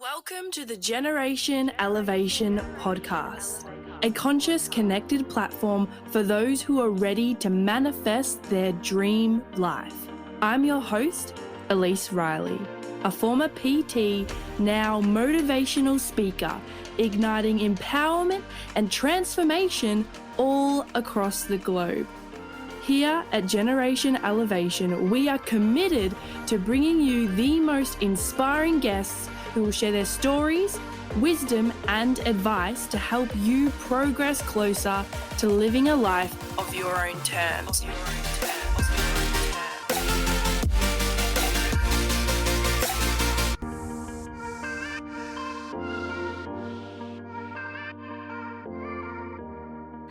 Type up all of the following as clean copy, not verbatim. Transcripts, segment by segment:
Welcome to the Generation Elevation podcast, a conscious, connected platform for those who are ready to manifest their dream life. I'm your host, Elise Riley, a former PT, now motivational speaker, igniting empowerment and transformation all across the globe. Here at Generation Elevation, we are committed to bringing you the most inspiring guests who will share their stories, wisdom, and advice to help you progress closer to living a life of your own terms.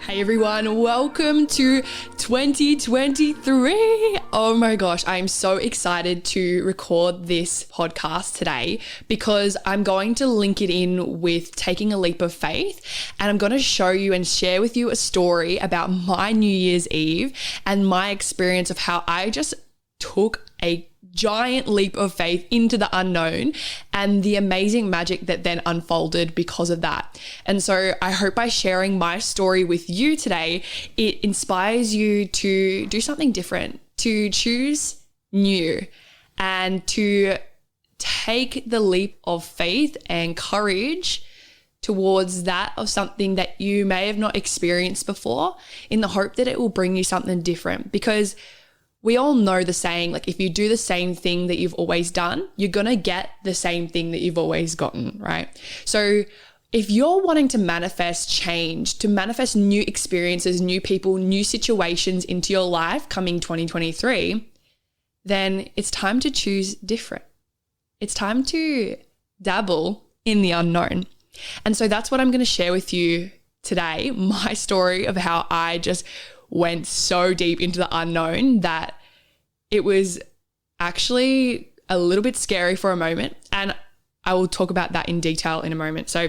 Hey everyone, welcome to 2023. Oh my gosh, I'm so excited to record this podcast today because I'm going to link it in with taking a leap of faith, and I'm going to show you and share with you a story about my New Year's Eve and my experience of how I just took a giant leap of faith into the unknown and the amazing magic that then unfolded because of that. And so I hope by sharing my story with you today, it inspires you to do something different, to choose new, and to take the leap of faith and courage towards that of something that you may have not experienced before, in the hope that it will bring you something different. Because we all know the saying, like, if you do the same thing that you've always done, you're going to get the same thing that you've always gotten, right? So if you're wanting to manifest change, to manifest new experiences, new people, new situations into your life coming 2023, then it's time to choose different. It's time to dabble in the unknown. And so that's what I'm going to share with you today, my story of how I just went so deep into the unknown that it was actually a little bit scary for a moment. And I will talk about that in detail in a moment. So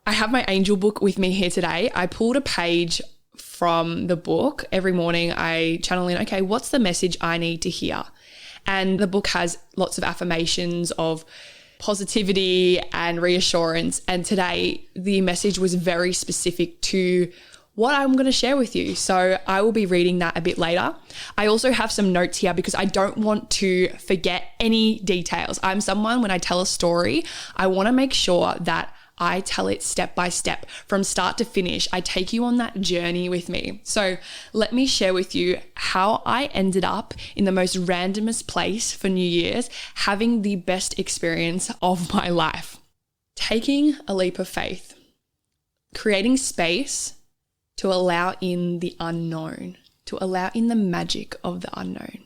I have my angel book with me here today. I pulled a page from the book. Every morning I channel in, okay, what's the message I need to hear? And the book has lots of affirmations of positivity and reassurance. And today the message was very specific to what I'm going to share with you. So I will be reading that a bit later. I also have some notes here because I don't want to forget any details. I'm someone, when I tell a story, I want to make sure that I tell it step by step from start to finish. I take you on that journey with me. So let me share with you how I ended up in the most randomest place for New Year's, having the best experience of my life. Taking a leap of faith, creating space to allow in the unknown, to allow in the magic of the unknown.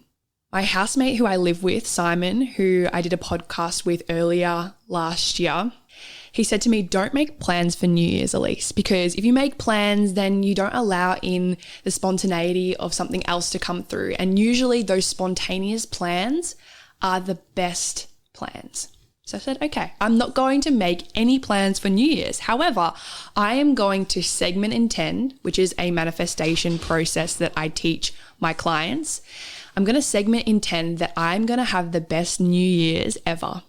My housemate who I live with, Simon, who I did a podcast with earlier last year, he said to me, don't make plans for New Year's, Elise, because if you make plans, then you don't allow in the spontaneity of something else to come through. And usually those spontaneous plans are the best plans. So I said, okay, I'm not going to make any plans for New Year's. However, I am going to segment intend, which is a manifestation process that I teach my clients. I'm going to segment intend that I'm going to have the best New Year's ever.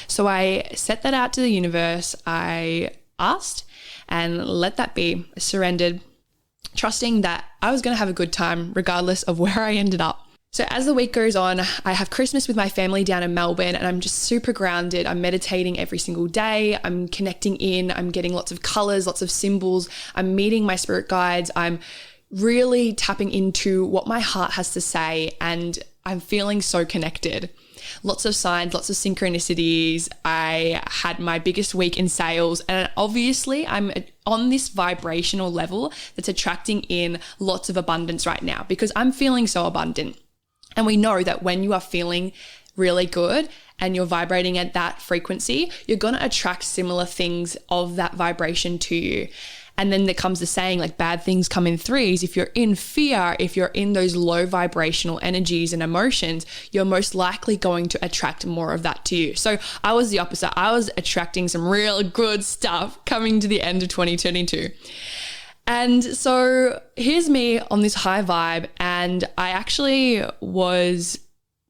So I set that out to the universe. I asked and let that be. I surrendered, trusting that I was going to have a good time regardless of where I ended up. So as the week goes on, I have Christmas with my family down in Melbourne, and I'm just super grounded. I'm meditating every single day. I'm connecting in. I'm getting lots of colors, lots of symbols. I'm meeting my spirit guides. I'm really tapping into what my heart has to say, and I'm feeling so connected. Lots of signs, lots of synchronicities. I had my biggest week in sales, and obviously I'm on this vibrational level that's attracting in lots of abundance right now because I'm feeling so abundant. And we know that when you are feeling really good and you're vibrating at that frequency, you're going to attract similar things of that vibration to you. And then there comes the saying, like, bad things come in threes. If you're in fear, if you're in those low vibrational energies and emotions, you're most likely going to attract more of that to you. So I was the opposite. I was attracting some real good stuff coming to the end of 2022. And so here's me on this high vibe, and I actually was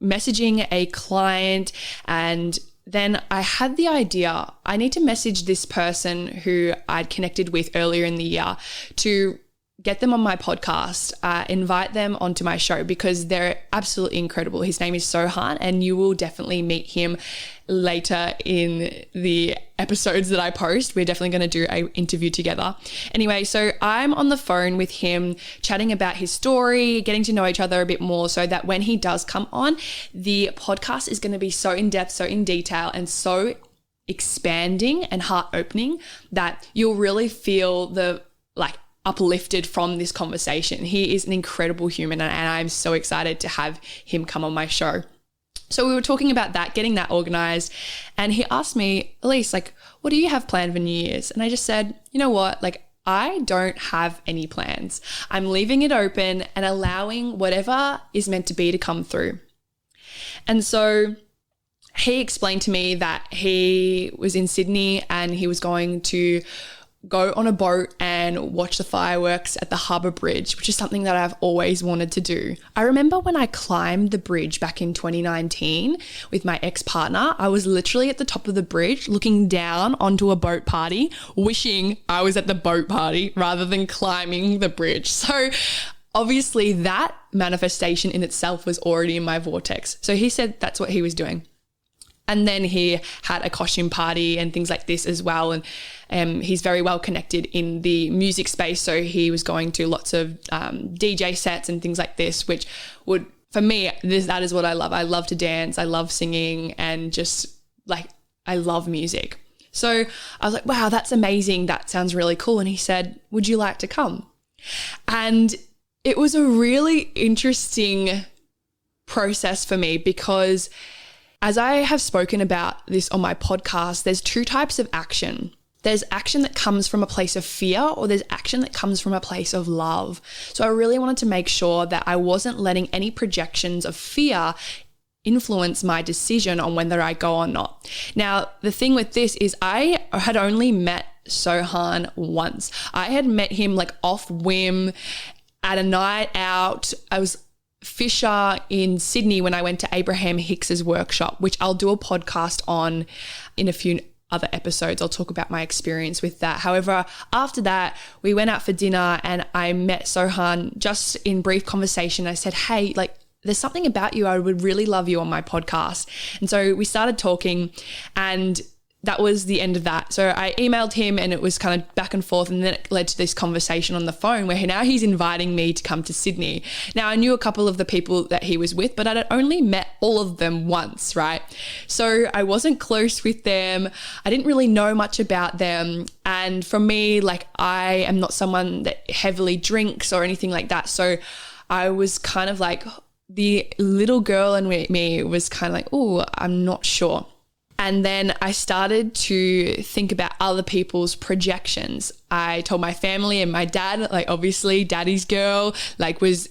messaging a client and then I had the idea, I need to message this person who I'd connected with earlier in the year to get them on my podcast, invite them onto my show because they're absolutely incredible. His name is Sohan, and you will definitely meet him later in the episodes that I post. We're definitely going to do an interview together. Anyway, so I'm on the phone with him, chatting about his story, getting to know each other a bit more so that when he does come on, the podcast is going to be so in depth, so in detail, and so expanding and heart opening that you'll really feel the uplifted from this conversation. He is an incredible human, and I'm so excited to have him come on my show. So we were talking about that, getting that organized, and he asked me, Elise, what do you have planned for New Year's? And I just said, you know what, I don't have any plans. I'm leaving it open and allowing whatever is meant to be to come through. And so he explained to me that he was in Sydney and he was going to go on a boat and watch the fireworks at the Harbour Bridge, which is something that I've always wanted to do. I remember when I climbed the bridge back in 2019 with my ex-partner, I was literally at the top of the bridge looking down onto a boat party, wishing I was at the boat party rather than climbing the bridge. So obviously that manifestation in itself was already in my vortex. So he said that's what he was doing. And then he had a costume party and things like this as well. And he's very well connected in the music space. So he was going to lots of DJ sets and things like this, which would, for me, that is what I love. I love to dance. I love singing and just I love music. So I was like, wow, that's amazing. That sounds really cool. And he said, would you like to come? And it was a really interesting process for me because as I have spoken about this on my podcast, there's two types of action. There's action that comes from a place of fear, or there's action that comes from a place of love. So I really wanted to make sure that I wasn't letting any projections of fear influence my decision on whether I go or not. Now, the thing with this is I had only met Sohan once. I had met him off whim at a night out. I was Fisher in Sydney when I went to Abraham Hicks's workshop, which I'll do a podcast on in a few other episodes. I'll talk about my experience with that. However, after that, we went out for dinner and I met Sohan just in brief conversation. I said, hey, there's something about you. I would really love you on my podcast. And so we started talking, and that was the end of that. So I emailed him and it was kind of back and forth, and then it led to this conversation on the phone where now he's inviting me to come to Sydney. Now, I knew a couple of the people that he was with, but I'd only met all of them once, right? So I wasn't close with them. I didn't really know much about them. And for me, I am not someone that heavily drinks or anything like that. So I was kind of the little girl in me was kind of oh, I'm not sure. And then I started to think about other people's projections. I told my family, and my dad, obviously daddy's girl, was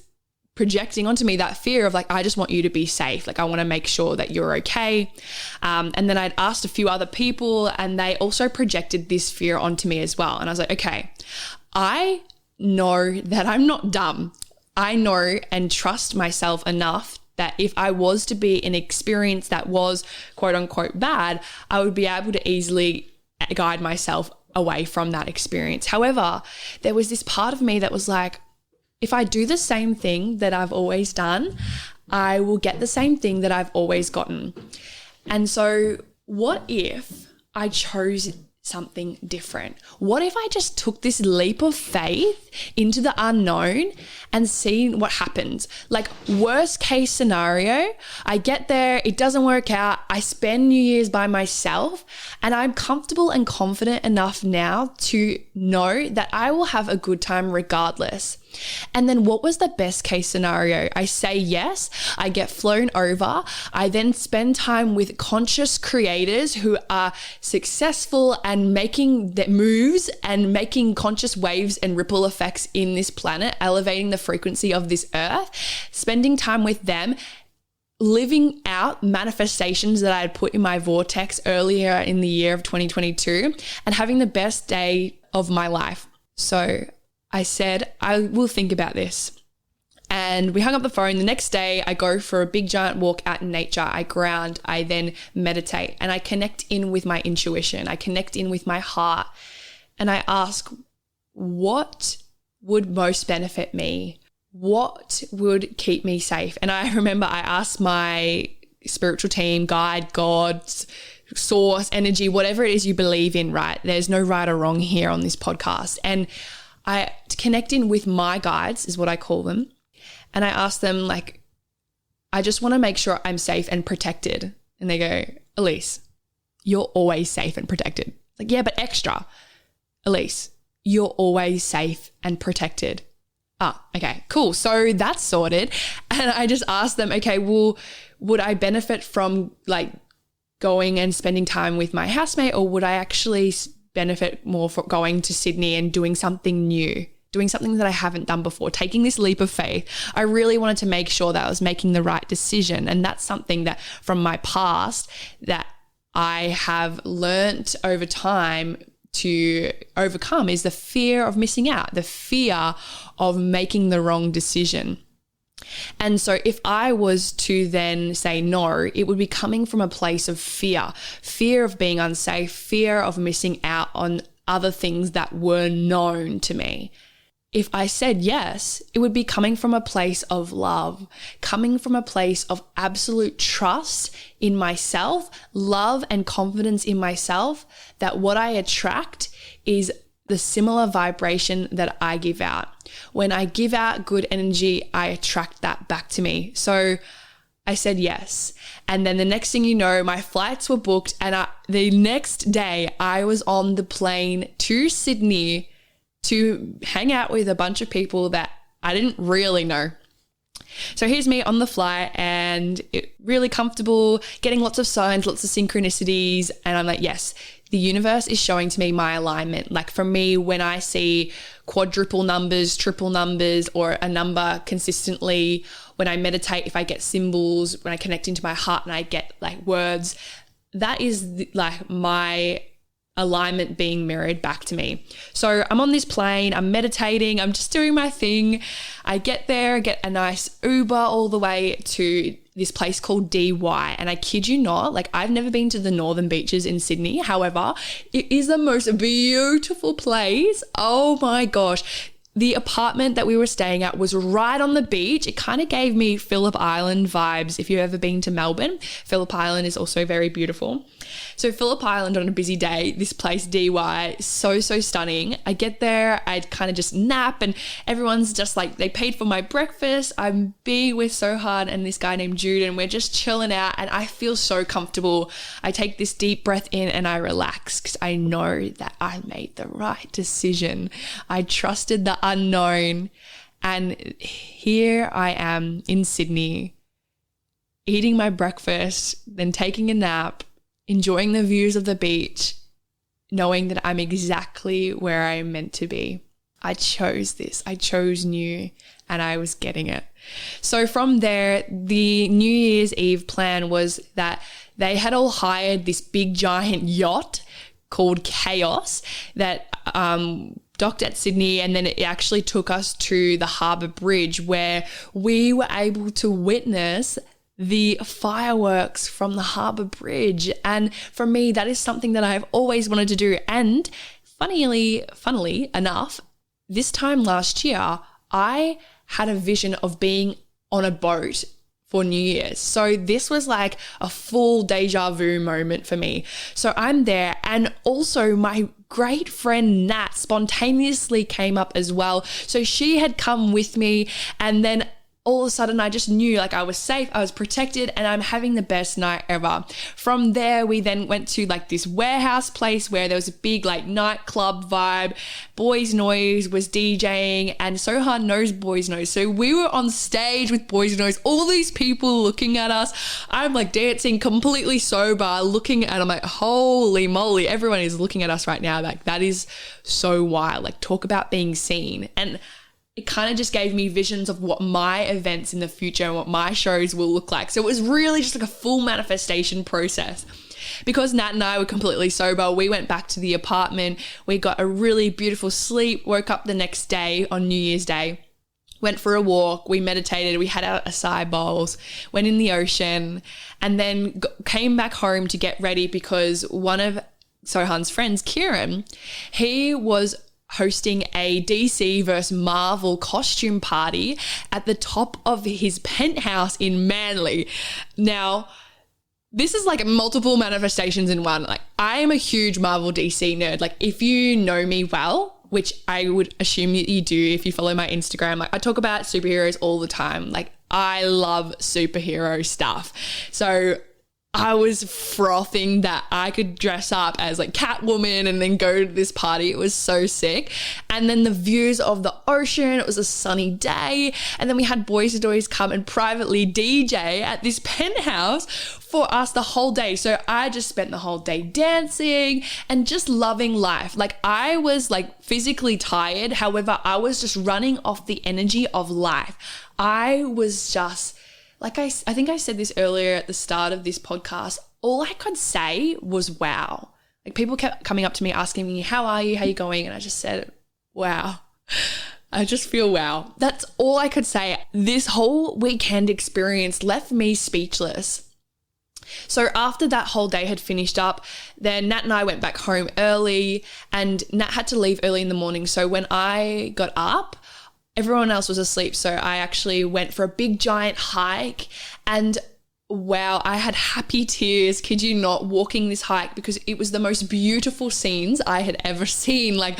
projecting onto me that fear of I just want you to be safe. I want to make sure that you're okay. And then I'd asked a few other people and they also projected this fear onto me as well. And I was like, okay, I know that I'm not dumb. I know and trust myself enough that if I was to be in an experience that was quote unquote bad, I would be able to easily guide myself away from that experience. However, there was this part of me that was if I do the same thing that I've always done, I will get the same thing that I've always gotten. And so what if I chose something different? What if I just took this leap of faith into the unknown and seen what happens? Worst case scenario, I get there, it doesn't work out, I spend New Year's by myself, and I'm comfortable and confident enough now to know that I will have a good time regardless. And then what was the best case scenario? I say yes, I get flown over. I then spend time with conscious creators who are successful and making the moves and making conscious waves and ripple effects in this planet, elevating the frequency of this earth, spending time with them, living out manifestations that I had put in my vortex earlier in the year of 2022, and having the best day of my life. So I said, I will think about this. And we hung up the phone. The next day, I go for a big giant walk out in nature. I ground, I then meditate, and I connect in with my intuition. I connect in with my heart, and I ask, what would most benefit me? What would keep me safe? And I remember I asked my spiritual team, guide, God, source, energy, whatever it is you believe in, right? There's no right or wrong here on this podcast. And I connect in with my guides, is what I call them. And I ask them, like, I just want to make sure I'm safe and protected. And they go, Elise, you're always safe and protected. Like, yeah, but extra. Elise, you're always safe and protected. Okay, cool. So that's sorted. And I just asked them, okay, well, would I benefit from like going and spending time with my housemate, or would I actually benefit more from going to Sydney and doing something new, doing something that I haven't done before, taking this leap of faith? I really wanted to make sure that I was making the right decision. And that's something that from my past that I have learnt over time to overcome, is the fear of missing out, the fear of making the wrong decision. And so if I was to then say no, it would be coming from a place of fear of being unsafe, fear of missing out on other things that were known to me. If I said yes, it would be coming from a place of love, coming from a place of absolute trust in myself, love and confidence in myself, that what I attract is the similar vibration that I give out. When I give out good energy, I attract that back to me. So I said yes. And then the next thing you know, my flights were booked, and the next day I was on the plane to Sydney to hang out with a bunch of people that I didn't really know. So here's me on the flight, and really comfortable, getting lots of signs, lots of synchronicities. And I'm like, yes, the universe is showing to me my alignment. Like for me, when I see quadruple numbers, triple numbers, or a number consistently, when I meditate, if I get symbols, when I connect into my heart and I get like words, that is like my alignment being mirrored back to me. So I'm on this plane, I'm meditating, I'm just doing my thing. I get there, get a nice Uber all the way to this place called NYE. And I kid you not, like I've never been to the northern beaches in Sydney. However, it is the most beautiful place. Oh my gosh. The apartment that we were staying at was right on the beach. It kind of gave me Phillip Island vibes. If you've ever been to Melbourne, Phillip Island is also very beautiful. So Phillip Island on a busy day, this place NYE, so stunning. I get there, I'd kind of just nap, and everyone's just like, they paid for my breakfast. I'm being with Sohan and this guy named Jude, and we're just chilling out, and I feel so comfortable. I take this deep breath in and I relax because I know that I made the right decision. I trusted the unknown, and here I am in Sydney, eating my breakfast, then taking a nap, enjoying the views of the beach, knowing that I'm exactly where I'm meant to be. I chose this. I chose new, and I was getting it. So from there, the New Year's Eve plan was that they had all hired this big giant yacht called Chaos that docked at Sydney, and then it actually took us to the Harbour Bridge, where we were able to witness the fireworks from the Harbour Bridge. And for me, that is something that I've always wanted to do. And funnily enough, this time last year, I had a vision of being on a boat for New Year's. So this was like a full deja vu moment for me. So I'm there, and also my great friend Nat spontaneously came up as well. So she had come with me, and then all of a sudden I just knew like I was safe, I was protected, and I'm having the best night ever. From there, we then went to like this warehouse place where there was a big like nightclub vibe. Boys Noise was DJing, and Sohan knows Boys Noise. So we were on stage with Boys Noise, all these people looking at us. I'm like dancing completely sober, looking at, I'm like, holy moly, everyone is looking at us right now. Like that is so wild. Like talk about being seen. And it kind of just gave me visions of what my events in the future and what my shows will look like. So it was really just like a full manifestation process. Because Nat and I were completely sober, we went back to the apartment. We got a really beautiful sleep, woke up the next day on New Year's Day. went for a walk, we meditated, we had our acai bowls, went in the ocean, and then came back home to get ready because one of Sohan's friends, Kieran, he was hosting a DC versus Marvel costume party at the top of his penthouse in Manly. Now, this is like multiple manifestations in one. Like, I am a huge Marvel DC nerd. Like, if you know me well, which I would assume that you do if you follow my Instagram, like I talk about superheroes all the time. Like, I love superhero stuff. So I was frothing that I could dress up as like Catwoman and then go to this party. It was so sick. And then the views of the ocean, it was a sunny day. And then we had boys and toys come and privately DJ at this penthouse for us the whole day. So I just spent the whole day dancing and just loving life. Like, I was like physically tired. However, I was just running off the energy of life. I was just... Like I think I said this earlier at the start of this podcast, all I could say was wow. Like, people kept coming up to me asking me, how are you? How are you going? And I just said, wow. I just feel wow. That's all I could say. This whole weekend experience left me speechless. So after that whole day had finished up, then Nat and I went back home early, and Nat had to leave early in the morning. So when I got up, everyone else was asleep, so I actually went for a big giant hike, and wow, I had happy tears, kid you not, walking this hike because it was the most beautiful scenes I had ever seen. Like,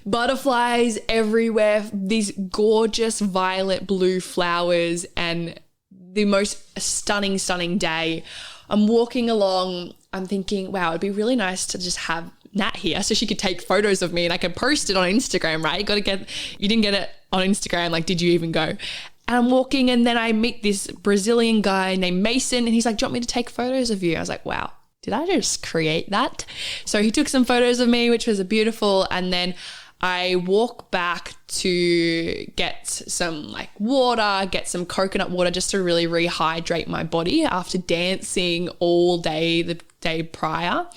butterflies everywhere, these gorgeous violet blue flowers, and the most stunning day. I'm walking along, I'm thinking, wow, it'd be really nice to just have Nat here so she could take photos of me and I could post it on Instagram, right? You didn't get it on Instagram, like, did you even go? And I'm walking, and then I meet this Brazilian guy named Mason, and he's like, do you want me to take photos of you? I was like, wow, did I just create that? So he took some photos of me, which was beautiful. And then I walk back to get some like water, get some coconut water just to really rehydrate my body after dancing all day the day prior.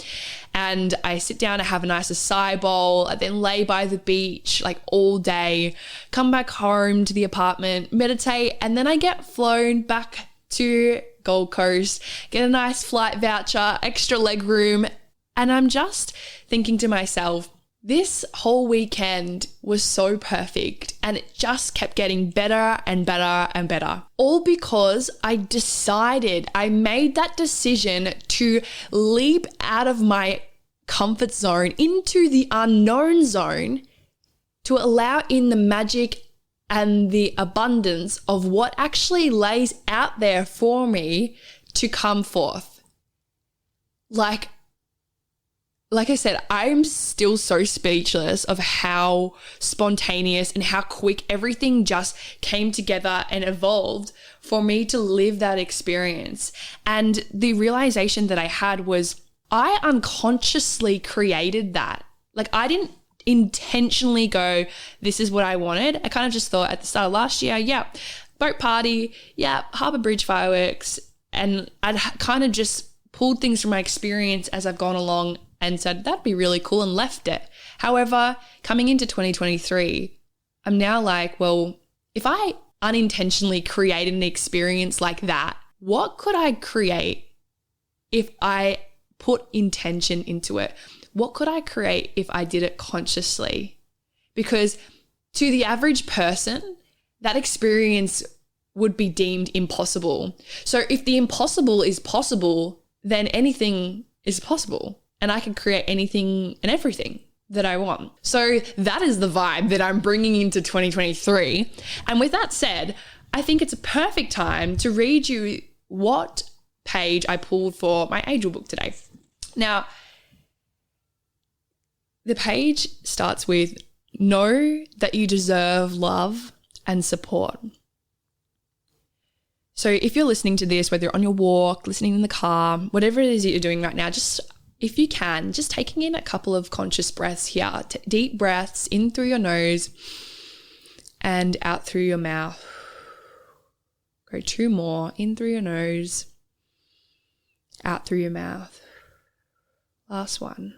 And I sit down and have a nice acai bowl. I then lay by the beach like all day, come back home to the apartment, meditate, and then I get flown back to Gold Coast, get a nice flight voucher, extra leg room. And I'm just thinking to myself, this whole weekend was so perfect, and it just kept getting better and better and better. All because I made that decision to leap out of my comfort zone into the unknown zone to allow in the magic and the abundance of what actually lays out there for me to come forth. Like I said, I'm still so speechless of how spontaneous and how quick everything just came together and evolved for me to live that experience. And the realization that I had was I unconsciously created that. Like, I didn't intentionally go, this is what I wanted. I kind of just thought at the start of last year, yeah, boat party, yeah, Harbour Bridge fireworks. And I'd kind of just pulled things from my experience as I've gone along and said, that'd be really cool, and left it. However, coming into 2023, I'm now like, well, if I unintentionally created an experience like that, what could I create if I put intention into it? What could I create if I did it consciously? Because to the average person, that experience would be deemed impossible. So if the impossible is possible, then anything is possible. And I can create anything and everything that I want. So that is the vibe that I'm bringing into 2023. And with that said, I think it's a perfect time to read you what page I pulled for my angel book today. Now, the page starts with, know that you deserve love and support. So if you're listening to this, whether you're on your walk, listening in the car, whatever it is that you're doing right now, just if you can, just taking in a couple of conscious breaths here. Deep breaths in through your nose and out through your mouth. Go 2 more, in through your nose, out through your mouth. Last one.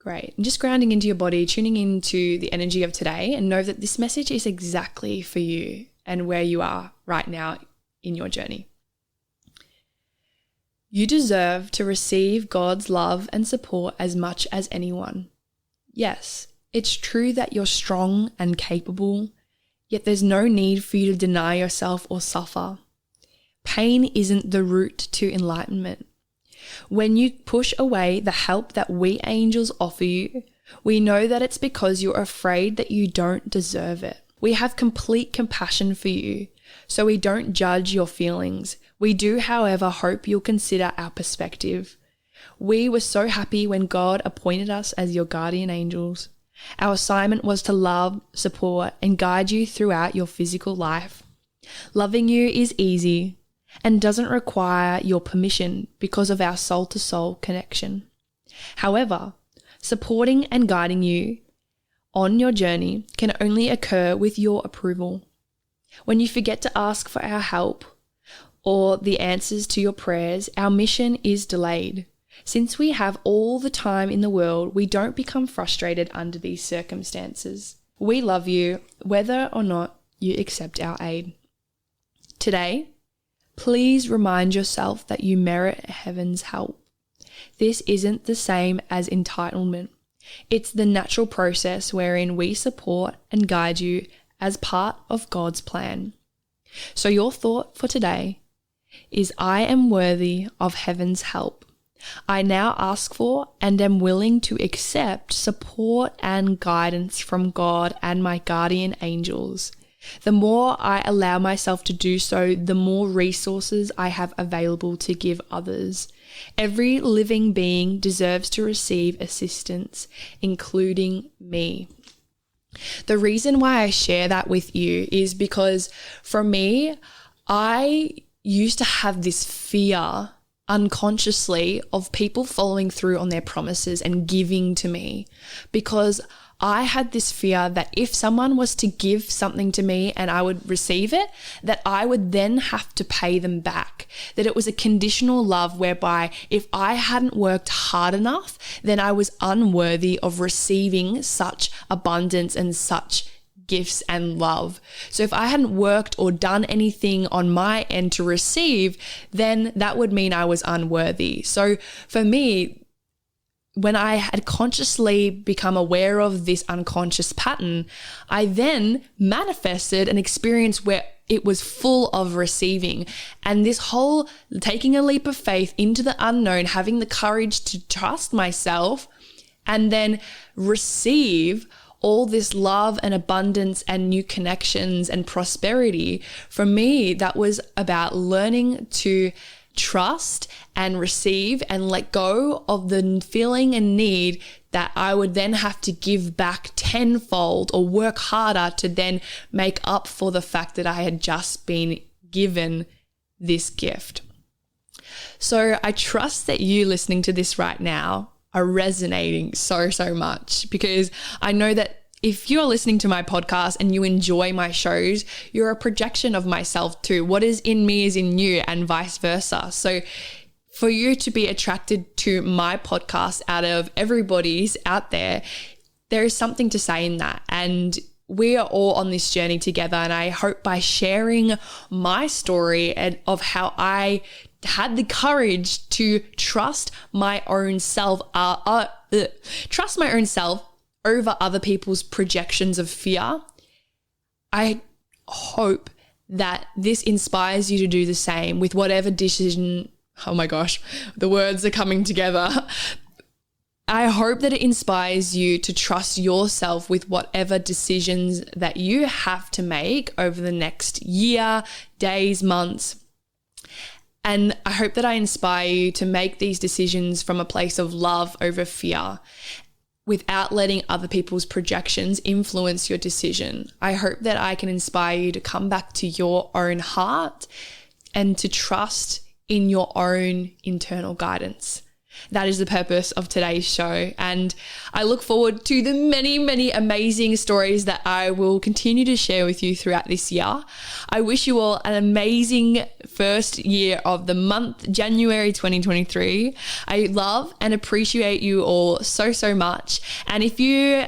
Great. And just grounding into your body, tuning into the energy of today, and know that this message is exactly for you and where you are right now in your journey. You deserve to receive God's love and support as much as anyone. Yes, it's true that you're strong and capable, yet there's no need for you to deny yourself or suffer. Pain isn't the route to enlightenment. When you push away the help that we angels offer you, we know that it's because you're afraid that you don't deserve it. We have complete compassion for you, so we don't judge your feelings. We do, however, hope you'll consider our perspective. We were so happy when God appointed us as your guardian angels. Our assignment was to love, support, and guide you throughout your physical life. Loving you is easy and doesn't require your permission because of our soul-to-soul connection. However, supporting and guiding you on your journey can only occur with your approval. When you forget to ask for our help or the answers to your prayers, our mission is delayed. Since we have all the time in the world, we don't become frustrated under these circumstances. We love you, whether or not you accept our aid. Today, please remind yourself that you merit heaven's help. This isn't the same as entitlement. It's the natural process wherein we support and guide you as part of God's plan. So your thought for today is, I am worthy of heaven's help. I now ask for and am willing to accept support and guidance from God and my guardian angels. The more I allow myself to do so, the more resources I have available to give others. Every living being deserves to receive assistance, including me. The reason why I share that with you is because for me, I used to have this fear unconsciously of people following through on their promises and giving to me, because I had this fear that if someone was to give something to me and I would receive it, that I would then have to pay them back. That it was a conditional love whereby if I hadn't worked hard enough, then I was unworthy of receiving such abundance and such gifts and love. So if I hadn't worked or done anything on my end to receive, then that would mean I was unworthy. So for me, when I had consciously become aware of this unconscious pattern, I then manifested an experience where it was full of receiving. And this whole taking a leap of faith into the unknown, having the courage to trust myself and then receive all this love and abundance and new connections and prosperity. For me, that was about learning to trust and receive and let go of the feeling and need that I would then have to give back tenfold or work harder to then make up for the fact that I had just been given this gift. So I trust that you listening to this right now are resonating so much, because I know that if you're listening to my podcast and you enjoy my shows, you're a projection of myself too. What is in me is in you, and vice versa. So for you to be attracted to my podcast out of everybody's out there, there is something to say in that. And we are all on this journey together. And I hope by sharing my story and of how I had the courage to trust my own self, over other people's projections of fear, I hope that this inspires you to do the same with whatever decision. Oh my gosh, the words are coming together. I hope that it inspires you to trust yourself with whatever decisions that you have to make over the next year, days, months. And I hope that I inspire you to make these decisions from a place of love over fear, without letting other people's projections influence your decision. I hope that I can inspire you to come back to your own heart and to trust in your own internal guidance. That is the purpose of today's show. And I look forward to the many, many amazing stories that I will continue to share with you throughout this year. I wish you all an amazing first year of the month, January 2023. I love and appreciate you all so, so much. And if you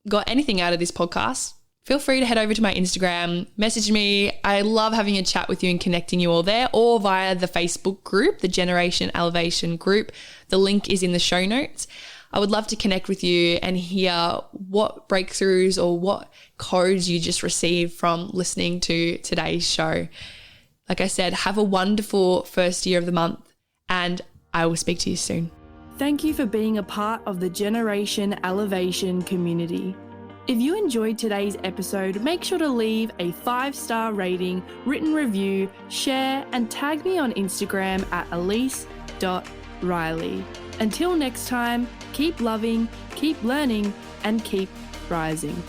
got anything out of this podcast, feel free to head over to my Instagram, message me. I love having a chat with you and connecting you all there, or via the Facebook group, the Generation Elevation group. The link is in the show notes. I would love to connect with you and hear what breakthroughs or what codes you just received from listening to today's show. Like I said, have a wonderful first year of the month, and I will speak to you soon. Thank you for being a part of the Generation Elevation community. If you enjoyed today's episode, make sure to leave a 5-star rating, written review, share, and tag me on Instagram at elise.riley. Until next time, keep loving, keep learning, and keep rising.